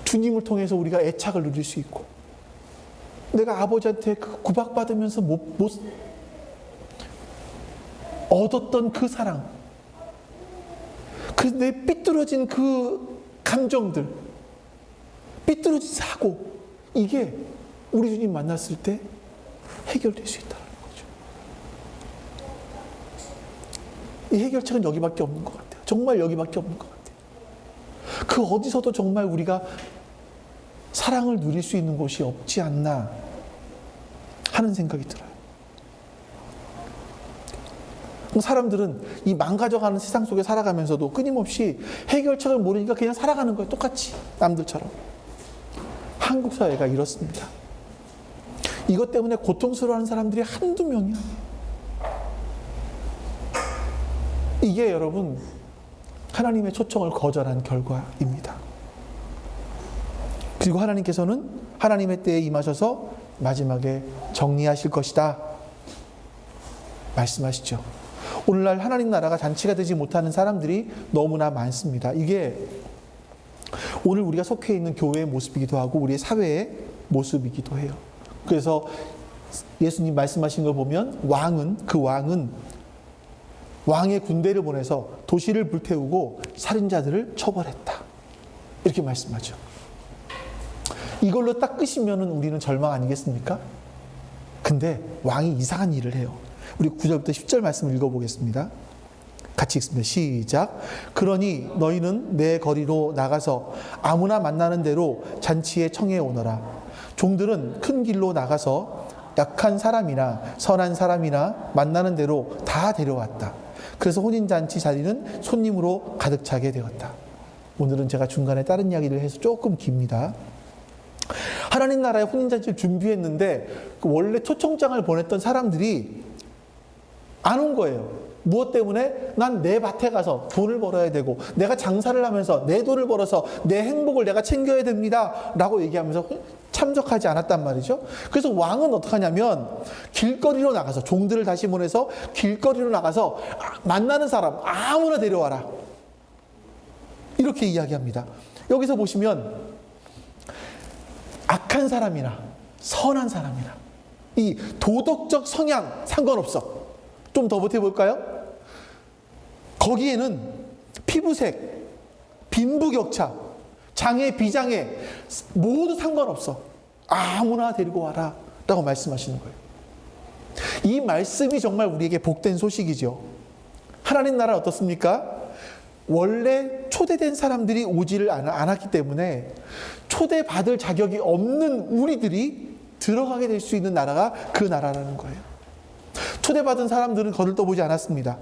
주님을 통해서 우리가 애착을 누릴 수 있고, 내가 아버지한테 구박받으면서 못 얻었던 그 사랑, 내 삐뚤어진 그 감정들, 삐뚤어진 사고, 이게 우리 주님 만났을 때 해결될 수 있다는 거죠. 이 해결책은 여기밖에 없는 것 같아요. 정말 여기밖에 없는 것 같아요. 그 어디서도 정말 우리가 사랑을 누릴 수 있는 곳이 없지 않나 하는 생각이 들어요. 사람들은 이 망가져가는 세상 속에 살아가면서도 끊임없이 해결책을 모르니까 그냥 살아가는 거예요. 똑같이 남들처럼. 한국 사회가 이렇습니다. 이것 때문에 고통스러워하는 사람들이 한두 명이 아니에요. 이게 여러분 하나님의 초청을 거절한 결과입니다. 그리고 하나님께서는 하나님의 때에 임하셔서 마지막에 정리하실 것이다 말씀하시죠. 오늘날 하나님 나라가 잔치가 되지 못하는 사람들이 너무나 많습니다. 이게 오늘 우리가 속해 있는 교회의 모습이기도 하고 우리의 사회의 모습이기도 해요. 그래서 예수님 말씀하신 걸 보면 그 왕은 왕의 군대를 보내서 도시를 불태우고 살인자들을 처벌했다. 이렇게 말씀하죠. 이걸로 딱 끝이면 우리는 절망 아니겠습니까? 근데 왕이 이상한 일을 해요. 우리 9절부터 10절 말씀을 읽어보겠습니다. 같이 읽습니다. 시작. 그러니 너희는 내 거리로 나가서 아무나 만나는 대로 잔치에 청해 오너라. 종들은 큰 길로 나가서 약한 사람이나 선한 사람이나 만나는 대로 다 데려왔다. 그래서 혼인잔치 자리는 손님으로 가득 차게 되었다. 오늘은 제가 중간에 다른 이야기를 해서 조금 깁니다. 하나님 나라의 혼인잔치를 준비했는데 원래 초청장을 보냈던 사람들이 안 온 거예요. 무엇 때문에? 난 내 밭에 가서 돈을 벌어야 되고 내가 장사를 하면서 내 돈을 벌어서 내 행복을 내가 챙겨야 됩니다 라고 얘기하면서 참석하지 않았단 말이죠. 그래서 왕은 어떻게 하냐면 길거리로 나가서 종들을 다시 보내서 길거리로 나가서 만나는 사람 아무나 데려와라 이렇게 이야기합니다. 여기서 보시면 악한 사람이나 선한 사람이나 이 도덕적 성향 상관없어. 좀 더 보태볼까요? 거기에는 피부색, 빈부격차, 장애, 비장애 모두 상관없어. 아무나 데리고 와라 라고 말씀하시는 거예요. 이 말씀이 정말 우리에게 복된 소식이죠. 하나님 나라는 어떻습니까? 원래 초대된 사람들이 오지를 않았기 때문에 초대받을 자격이 없는 우리들이 들어가게 될 수 있는 나라가 그 나라라는 거예요. 초대받은 사람들은 거들떠보지 않았습니다.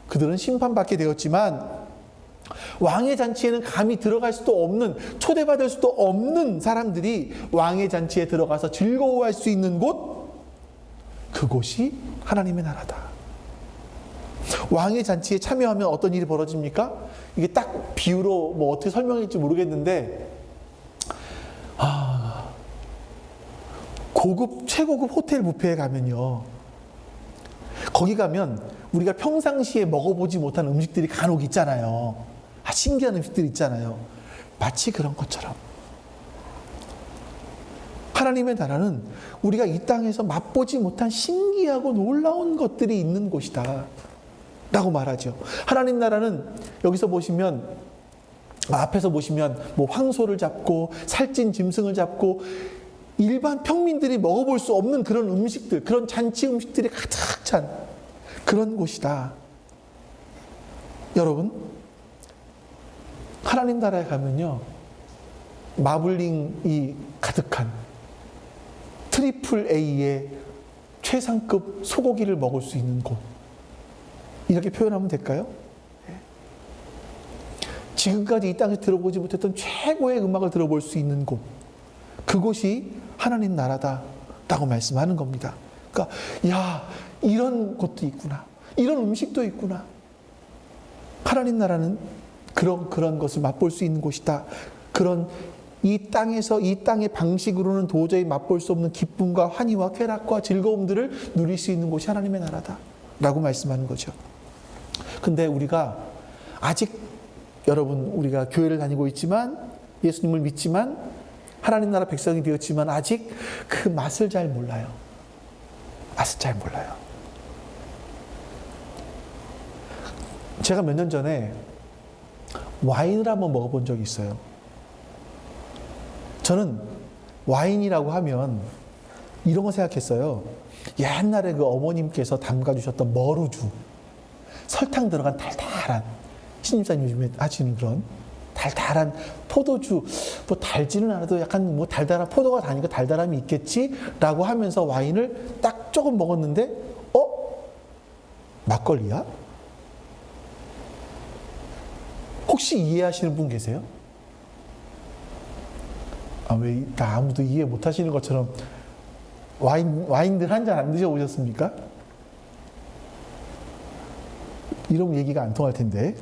그들은 심판받게 되었지만 왕의 잔치에는 감히 들어갈 수도 없는, 초대받을 수도 없는 사람들이 왕의 잔치에 들어가서 즐거워할 수 있는 곳, 그곳이 하나님의 나라다. 왕의 잔치에 참여하면 어떤 일이 벌어집니까? 이게 딱 비유로 뭐 어떻게 설명할지 모르겠는데, 최고급 호텔 뷔페에 가면요, 거기 가면 우리가 평상시에 먹어보지 못한 음식들이 간혹 있잖아요. 신기한 음식들 있잖아요. 마치 그런 것처럼 하나님의 나라는 우리가 이 땅에서 맛보지 못한 신기하고 놀라운 것들이 있는 곳이다 라고 말하죠. 하나님 나라는 여기서 보시면, 앞에서 보시면 뭐 황소를 잡고 살찐 짐승을 잡고 일반 평민들이 먹어볼 수 없는 그런 음식들, 그런 잔치 음식들이 가득 찬 그런 곳이다. 여러분, 하나님 나라에 가면요, 마블링이 가득한 트리플 A의 최상급 소고기를 먹을 수 있는 곳, 이렇게 표현하면 될까요? 지금까지 이 땅에서 들어보지 못했던 최고의 음악을 들어볼 수 있는 곳, 그곳이 하나님 나라다라고 말씀하는 겁니다. 그러니까 야, 이런 곳도 있구나, 이런 음식도 있구나. 하나님 나라는 그런 것을 맛볼 수 있는 곳이다. 그런 이 땅에서, 이 땅의 방식으로는 도저히 맛볼 수 없는 기쁨과 환희와 쾌락과 즐거움들을 누릴 수 있는 곳이 하나님의 나라다 라고 말씀하는 거죠. 근데 우리가 아직, 여러분, 우리가 교회를 다니고 있지만, 예수님을 믿지만, 하나님 나라 백성이 되었지만 아직 그 맛을 잘 몰라요. 맛을 잘 몰라요. 제가 몇 년 전에 와인을 한번 먹어본 적이 있어요. 저는 와인이라고 하면 이런 거 생각했어요. 옛날에 그 어머님께서 담가주셨던 머루주, 설탕 들어간 달달한, 신입사님 요즘에 하시는 그런 달달한 포도주, 뭐 달지는 않아도 약간 뭐 달달한 포도가 다니까 달달함이 있겠지라고 하면서 와인을 딱 조금 먹었는데, 막걸리야? 혹시 이해하시는 분 계세요? 왜 다 아무도 이해 못 하시는 것처럼 와인들 한 잔 안 드셔보셨습니까? 이러면 얘기가 안 통할 텐데.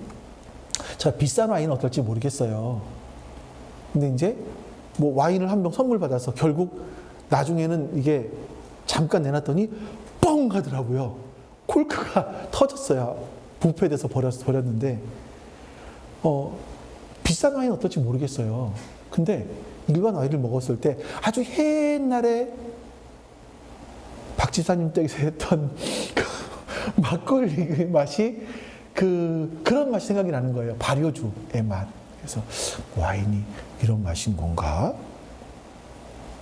자, 비싼 와인은 어떨지 모르겠어요. 근데 이제 뭐 와인을 한 병 선물 받아서 결국 나중에는 이게 잠깐 내놨더니 뻥 하더라고요. 콜크가 터졌어요. 부패돼서 버렸는데, 비싼 와인 어떨지 모르겠어요. 근데 일반 와인을 먹었을 때 아주 옛날에 박 지사님 댁에서 했던 그 막걸리 맛이, 그런 맛이 생각이 나는 거예요. 발효주의 맛. 그래서 와인이 이런 맛인 건가?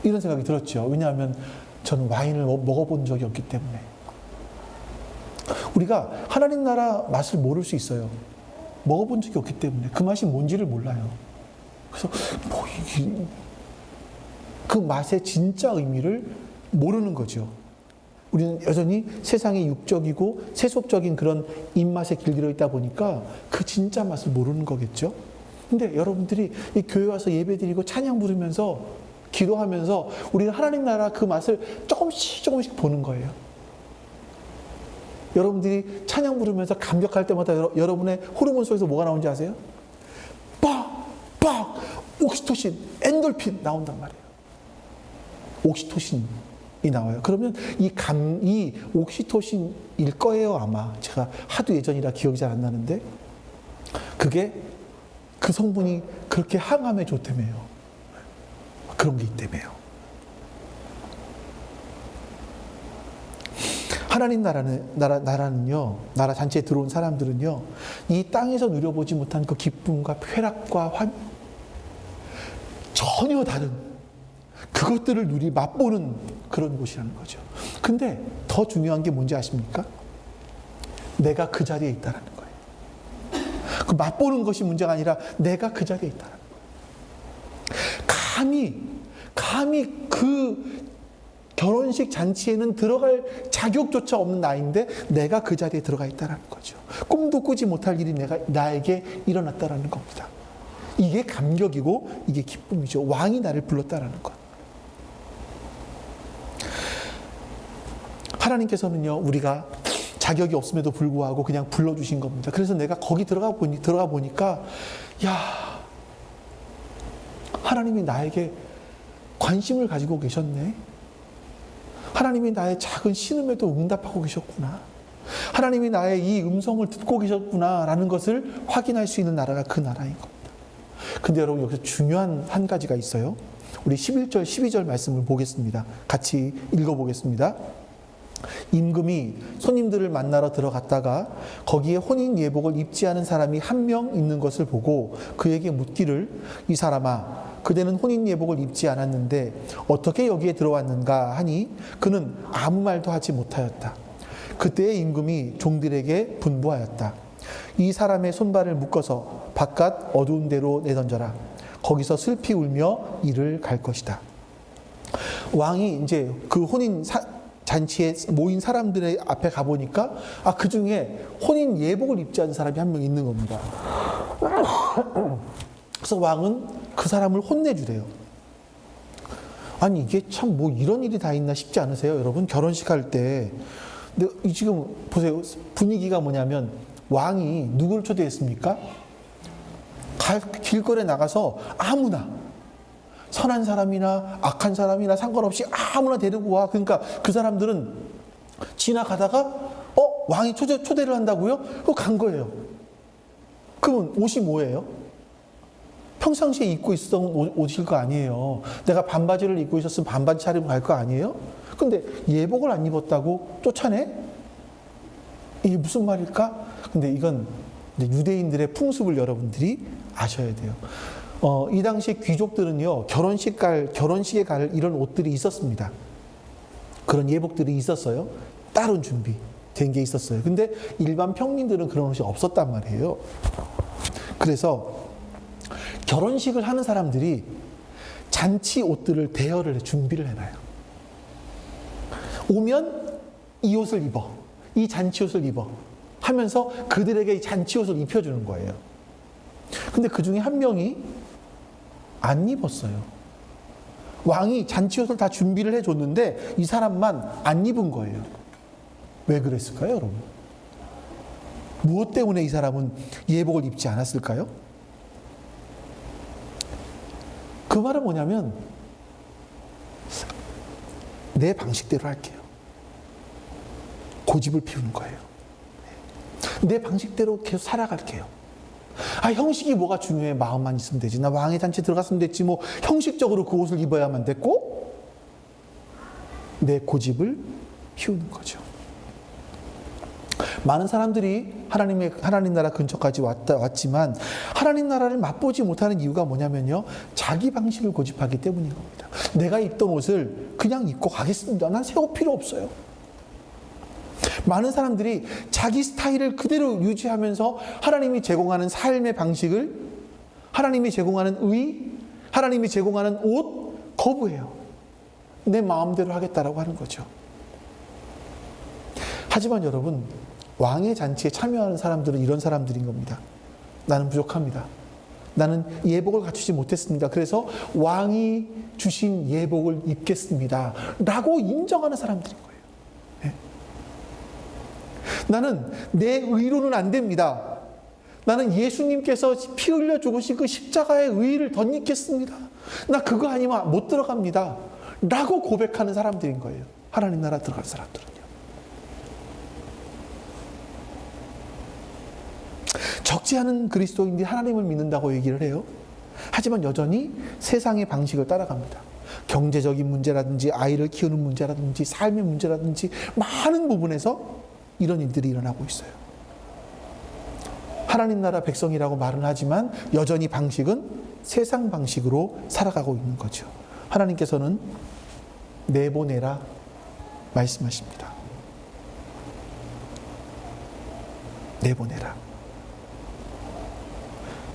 이런 생각이 들었죠. 왜냐하면 저는 와인을 먹어본 적이 없기 때문에. 우리가 하나님 나라 맛을 모를 수 있어요. 먹어본 적이 없기 때문에 그 맛이 뭔지를 몰라요. 그래서 그 맛의 진짜 의미를 모르는 거죠. 우리는 여전히 세상의 육적이고 세속적인 그런 입맛에 길들여 있다 보니까 그 진짜 맛을 모르는 거겠죠. 근데 여러분들이 이 교회 와서 예배 드리고 찬양 부르면서 기도하면서 우리는 하나님 나라 그 맛을 조금씩 보는 거예요. 여러분들이 찬양 부르면서 감격할 때마다 여러분의 호르몬 속에서 뭐가 나오는지 아세요? 빡! 옥시토신, 엔돌핀 나온단 말이에요. 옥시토신이 나와요. 그러면 이 옥시토신일 거예요, 아마. 제가 하도 예전이라 기억이 잘 안 나는데, 그게 그 성분이 그렇게 항암에 좋다며요. 그런 게 있다며요. 하나님 나라는요, 나라 잔치에 들어온 사람들은요, 이 땅에서 누려보지 못한 그 기쁨과 쾌락과 전혀 다른 그것들을 맛보는 그런 곳이라는 거죠. 근데 더 중요한 게 뭔지 아십니까? 내가 그 자리에 있다는 거예요. 그 맛보는 것이 문제가 아니라 내가 그 자리에 있다는 거예요. 감히 그 결혼식 잔치에는 들어갈 자격조차 없는 나이인데 내가 그 자리에 들어가 있다는 거죠. 꿈도 꾸지 못할 일이 나에게 일어났다는 겁니다. 이게 감격이고 이게 기쁨이죠. 왕이 나를 불렀다는 것. 하나님께서는요, 우리가 자격이 없음에도 불구하고 그냥 불러주신 겁니다. 그래서 내가 거기 들어가 보니까, 야, 하나님이 나에게 관심을 가지고 계셨네. 하나님이 나의 작은 신음에도 응답하고 계셨구나. 하나님이 나의 이 음성을 듣고 계셨구나 라는 것을 확인할 수 있는 나라가 그 나라인 겁니다. 근데 여러분, 여기서 중요한 한 가지가 있어요. 우리 11절, 12절 말씀을 보겠습니다. 같이 읽어보겠습니다. 임금이 손님들을 만나러 들어갔다가 거기에 혼인 예복을 입지 않은 사람이 한 명 있는 것을 보고 그에게 묻기를, 이 사람아, 그대는 혼인 예복을 입지 않았는데 어떻게 여기에 들어왔는가 하니 그는 아무 말도 하지 못하였다. 그때의 임금이 종들에게 분부하였다. 이 사람의 손발을 묶어서 바깥 어두운 데로 내던져라. 거기서 슬피 울며 이를 갈 것이다. 왕이 이제 그 혼인 잔치에 모인 사람들의 앞에 가보니까, 그 중에 혼인 예복을 입지 않은 사람이 한 명 있는 겁니다. 그래서 왕은 그 사람을 혼내주래요. 아니, 이게 참 뭐 이런 일이 다 있나 싶지 않으세요? 여러분, 결혼식 할 때. 근데 지금 보세요. 분위기가 뭐냐면, 왕이 누구를 초대했습니까? 길거리에 나가서 아무나, 선한 사람이나 악한 사람이나 상관없이 아무나 데리고 와. 그러니까 그 사람들은 지나가다가 왕이 초대를 한다고요? 간 거예요. 그러면 옷이 뭐예요? 평상시에 입고 있었던 옷일 거 아니에요. 내가 반바지를 입고 있었으면 반바지 차리고 갈 거 아니에요? 근데 예복을 안 입었다고 쫓아내? 이게 무슨 말일까? 근데 이건 유대인들의 풍습을 여러분들이 아셔야 돼요. 이 당시에 귀족들은요, 결혼식에 갈 이런 옷들이 있었습니다. 그런 예복들이 있었어요. 따로 준비된 게 있었어요. 근데 일반 평민들은 그런 옷이 없었단 말이에요. 그래서 결혼식을 하는 사람들이 잔치 옷들을 대여를 준비를 해놔요. 오면 이 옷을 입어, 이 잔치 옷을 입어 하면서 그들에게 이 잔치 옷을 입혀주는 거예요. 근데 그 중에 한 명이 안 입었어요. 왕이 잔치 옷을 다 준비를 해줬는데 이 사람만 안 입은 거예요. 왜 그랬을까요, 여러분? 무엇 때문에 이 사람은 예복을 입지 않았을까요? 그 말은 뭐냐면, 내 방식대로 할게요. 고집을 피우는 거예요. 내 방식대로 계속 살아갈게요. 형식이 뭐가 중요해? 마음만 있으면 되지. 나 왕의 잔치에 들어갔으면 됐지. 뭐 형식적으로 그 옷을 입어야만 됐고, 내 고집을 피우는 거죠. 많은 사람들이 하나님 나라 근처까지 왔지만 하나님 나라를 맛보지 못하는 이유가 뭐냐면요, 자기 방식을 고집하기 때문인 겁니다. 내가 입던 옷을 그냥 입고 가겠습니다. 난 새 옷 필요 없어요. 많은 사람들이 자기 스타일을 그대로 유지하면서 하나님이 제공하는 삶의 방식을, 하나님이 제공하는 하나님이 제공하는 옷 거부해요. 내 마음대로 하겠다라고 하는 거죠. 하지만 여러분, 왕의 잔치에 참여하는 사람들은 이런 사람들인 겁니다. 나는 부족합니다. 나는 예복을 갖추지 못했습니다. 그래서 왕이 주신 예복을 입겠습니다. 라고 인정하는 사람들인 거예요. 네. 나는 내 의로는 안 됩니다. 나는 예수님께서 피 흘려 죽으신 그 십자가의 의의를 덧입겠습니다. 나 그거 아니면 못 들어갑니다. 라고 고백하는 사람들인 거예요. 하나님 나라 들어갈 사람들은요. 적지 않은 그리스도인들이 하나님을 믿는다고 얘기를 해요. 하지만 여전히 세상의 방식을 따라갑니다. 경제적인 문제라든지 아이를 키우는 문제라든지 삶의 문제라든지 많은 부분에서 이런 일들이 일어나고 있어요. 하나님 나라 백성이라고 말은 하지만 여전히 방식은 세상 방식으로 살아가고 있는 거죠. 하나님께서는 내보내라 말씀하십니다. 내보내라.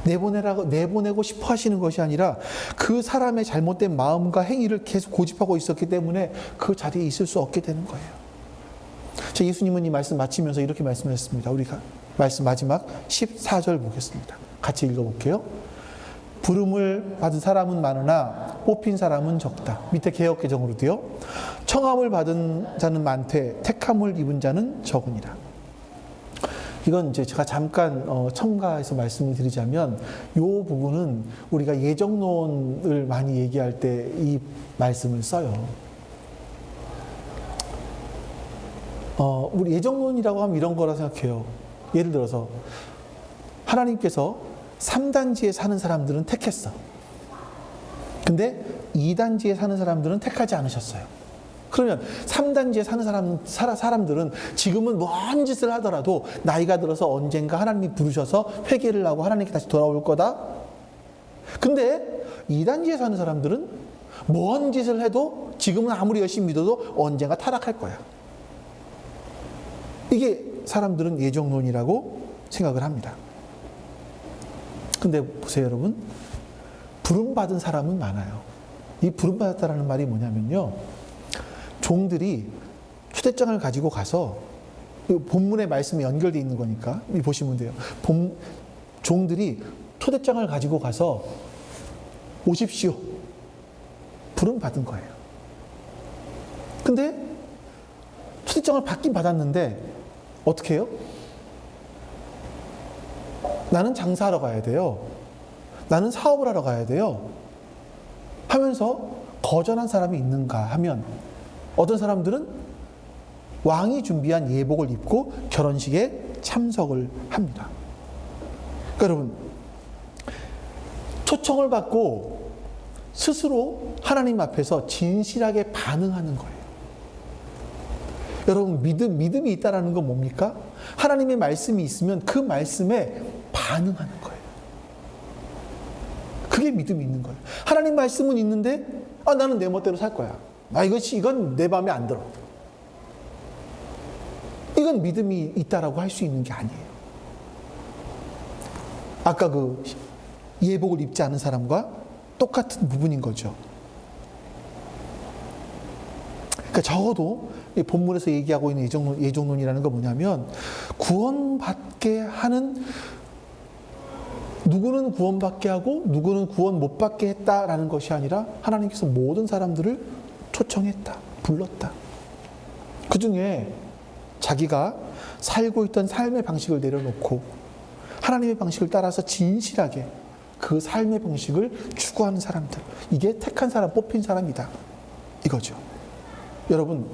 내보내고 싶어 하시는 것이 아니라 그 사람의 잘못된 마음과 행위를 계속 고집하고 있었기 때문에 그 자리에 있을 수 없게 되는 거예요. 예수님은 이 말씀 마치면서 이렇게 말씀하셨습니다. 우리가 말씀 마지막 14절 보겠습니다. 같이 읽어볼게요. 부름을 받은 사람은 많으나 뽑힌 사람은 적다. 밑에 개역개정으로도요. 청함을 받은 자는 많되 택함을 입은 자는 적으니라. 이건 이제 제가 잠깐 첨가해서 말씀을 드리자면, 이 부분은 우리가 예정론을 많이 얘기할 때 이 말씀을 써요. 우리 예정론이라고 하면 이런 거라 생각해요. 예를 들어서 하나님께서 3단지에 사는 사람들은 택했어. 근데 2단지에 사는 사람들은 택하지 않으셨어요. 그러면 3단지에 사는 사람들은 지금은 뭔 짓을 하더라도 나이가 들어서 언젠가 하나님이 부르셔서 회개를 하고 하나님께 다시 돌아올 거다. 근데 2단지에 사는 사람들은 뭔 짓을 해도 지금은 아무리 열심히 믿어도 언젠가 타락할 거야. 이게 사람들은 예정론이라고 생각을 합니다. 근데 보세요, 여러분. 부름받은 사람은 많아요. 이 부름받았다라는 말이 뭐냐면요, 종들이 초대장을 가지고 가서, 본문의 말씀이 연결되어 있는 거니까 보시면 돼요. 종들이 초대장을 가지고 가서 오십시오, 부름받은 거예요. 근데 초대장을 받긴 받았는데 어떻게 해요? 나는 장사하러 가야 돼요. 나는 사업을 하러 가야 돼요. 하면서 거절한 사람이 있는가 하면, 어떤 사람들은 왕이 준비한 예복을 입고 결혼식에 참석을 합니다. 그러니까 여러분, 초청을 받고 스스로 하나님 앞에서 진실하게 반응하는 거예요. 여러분, 믿음이 있다라는 건 뭡니까? 하나님의 말씀이 있으면 그 말씀에 반응하는 거예요. 그게 믿음이 있는 거예요. 하나님 말씀은 있는데, 나는 내 멋대로 살 거야. 이건 내 마음에 안 들어. 이건 믿음이 있다라고 할 수 있는 게 아니에요. 아까 그 예복을 입지 않은 사람과 똑같은 부분인 거죠. 그러니까 적어도 본문에서 얘기하고 있는 예정론이라는 건 뭐냐면, 구원받게 하는, 누구는 구원받게 하고 누구는 구원 못 받게 했다라는 것이 아니라 하나님께서 모든 사람들을 초청했다, 불렀다. 그 중에 자기가 살고 있던 삶의 방식을 내려놓고 하나님의 방식을 따라서 진실하게 그 삶의 방식을 추구하는 사람들, 이게 택한 사람, 뽑힌 사람이다, 이거죠. 여러분,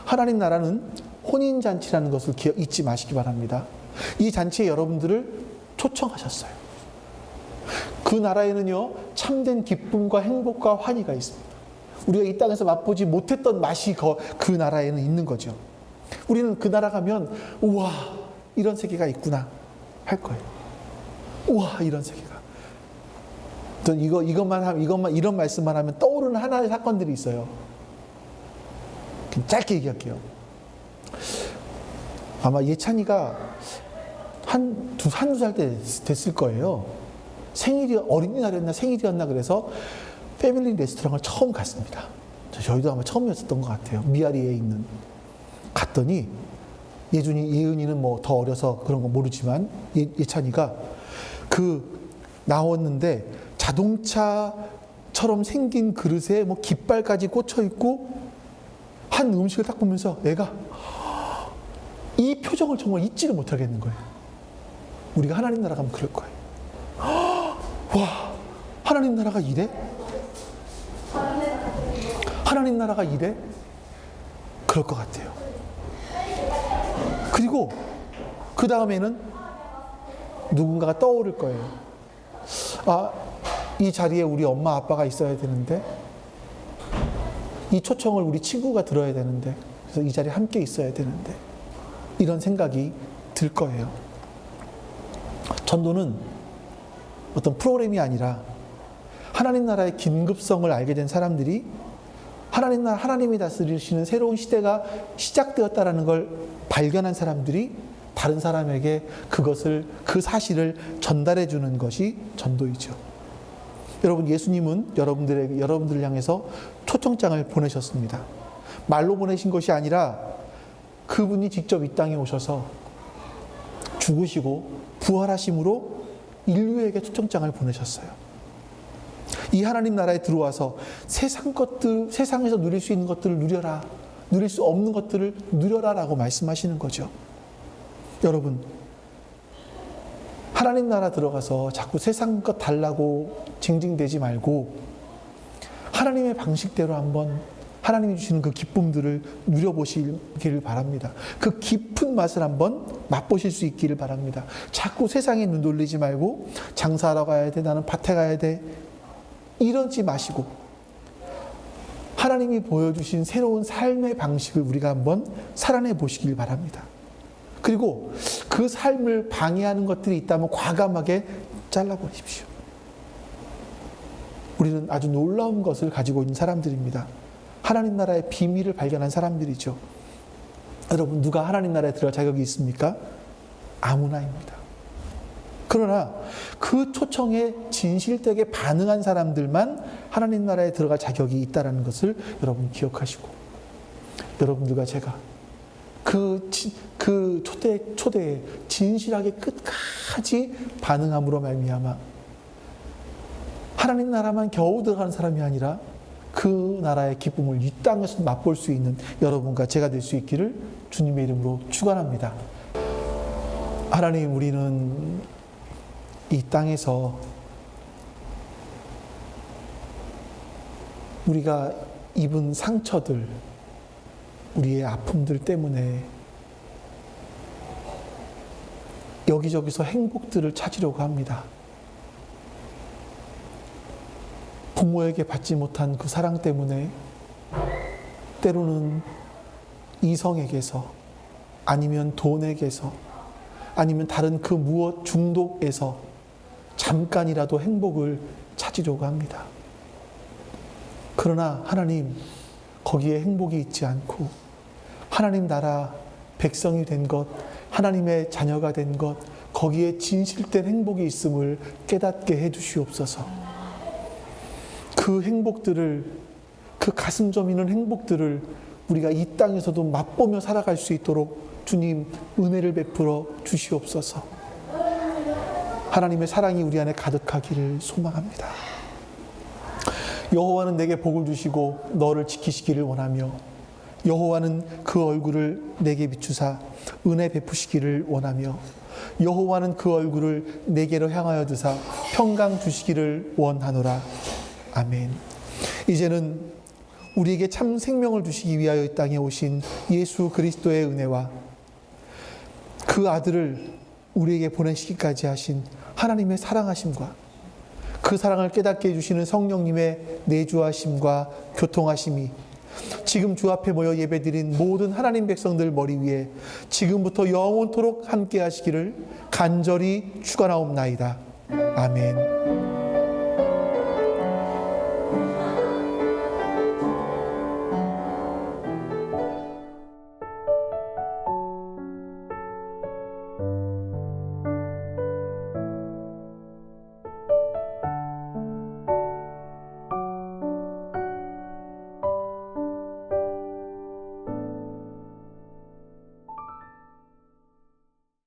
하나님 나라는 혼인잔치라는 것을 잊지 마시기 바랍니다. 이 잔치에 여러분들을 초청하셨어요. 그 나라에는요, 참된 기쁨과 행복과 환희가 있습니다. 우리가 이 땅에서 맛보지 못했던 맛이 그 나라에는 있는 거죠. 우리는 그 나라 가면, 우와, 이런 세계가 있구나 할 거예요. 우와, 이런 세계가. 전 이것만 이런 말씀만 하면 떠오르는 하나의 사건들이 있어요. 짧게 얘기할게요. 아마 예찬이가 한두 살 때 됐을 거예요. 어린이날이었나 생일이었나 그래서 패밀리 레스토랑을 처음 갔습니다. 저희도 아마 처음이었던 것 같아요. 미아리에 있는. 갔더니 예은이는 뭐 더 어려서 그런 거 모르지만 예찬이가 나왔는데 자동차처럼 생긴 그릇에 뭐 깃발까지 꽂혀 있고 한 음식을 딱 보면서 애가 이 표정을 정말 잊지를 못하겠는 거예요. 우리가 하나님 나라 가면 그럴 거예요. 와, 하나님 나라가 이래? 하나님 나라가 이래? 그럴 것 같아요. 그리고 그 다음에는 누군가가 떠오를 거예요. 이 자리에 우리 엄마 아빠가 있어야 되는데, 이 초청을 우리 친구가 들어야 되는데, 그래서 이 자리에 함께 있어야 되는데, 이런 생각이 들 거예요. 전도는 어떤 프로그램이 아니라 하나님 나라의 긴급성을 알게 된 사람들이 하나님이 다스리시는 새로운 시대가 시작되었다라는 걸 발견한 사람들이 다른 사람에게 그 사실을 전달해 주는 것이 전도이죠. 여러분, 예수님은 여러분들을 향해서 초청장을 보내셨습니다. 말로 보내신 것이 아니라 그분이 직접 이 땅에 오셔서 죽으시고 부활하심으로 인류에게 초청장을 보내셨어요. 이 하나님 나라에 들어와서 세상에서 누릴 수 있는 것들을 누려라 누릴 수 없는 것들을 누려라라고 말씀하시는 거죠. 여러분, 하나님 나라 들어가서 자꾸 세상 것 달라고 징징대지 말고 하나님의 방식대로 한번 하나님이 주시는 그 기쁨들을 누려보시기를 바랍니다. 그 깊은 맛을 한번 맛보실 수 있기를 바랍니다. 자꾸 세상에 눈 돌리지 말고 장사하러 가야 돼, 나는 밭에 가야 돼, 이러지 마시고 하나님이 보여주신 새로운 삶의 방식을 우리가 한번 살아내 보시길 바랍니다. 그리고 그 삶을 방해하는 것들이 있다면 과감하게 잘라버리십시오. 우리는 아주 놀라운 것을 가지고 있는 사람들입니다. 하나님 나라의 비밀을 발견한 사람들이죠. 여러분, 누가 하나님 나라에 들어갈 자격이 있습니까? 아무나입니다. 그러나 그 초청에 진실되게 반응한 사람들만 하나님 나라에 들어갈 자격이 있다는 것을 여러분 기억하시고, 여러분들과 제가 그 초대에 진실하게 끝까지 반응함으로 말미암아 하나님 나라만 겨우 들어가는 사람이 아니라 그 나라의 기쁨을 이 땅에서 맛볼 수 있는 여러분과 제가 될 수 있기를 주님의 이름으로 축원합니다. 하나님, 우리는 이 땅에서 우리가 입은 상처들, 우리의 아픔들 때문에 여기저기서 행복들을 찾으려고 합니다. 부모에게 받지 못한 그 사랑 때문에 때로는 이성에게서, 아니면 돈에게서, 아니면 다른 그 무엇 중독에서 잠깐이라도 행복을 찾으려고 합니다. 그러나 하나님, 거기에 행복이 있지 않고 하나님 나라 백성이 된 것, 하나님의 자녀가 된 것, 거기에 진실된 행복이 있음을 깨닫게 해주시옵소서. 그 행복들을, 그 가슴 저미는 행복들을 우리가 이 땅에서도 맛보며 살아갈 수 있도록 주님 은혜를 베풀어 주시옵소서. 하나님의 사랑이 우리 안에 가득하기를 소망합니다. 여호와는 내게 복을 주시고 너를 지키시기를 원하며 여호와는 그 얼굴을 내게 비추사 은혜 베푸시기를 원하며 여호와는 그 얼굴을 내게로 향하여 드사 평강 주시기를 원하노라. 아멘. 이제는 우리에게 참 생명을 주시기 위하여 이 땅에 오신 예수 그리스도의 은혜와 그 아들을 우리에게 보내시기까지 하신 하나님의 사랑하심과 그 사랑을 깨닫게 해주시는 성령님의 내주하심과 교통하심이 지금 주 앞에 모여 예배드린 모든 하나님 백성들 머리 위에 지금부터 영원토록 함께 하시기를 간절히 축원하옵나이다. 아멘.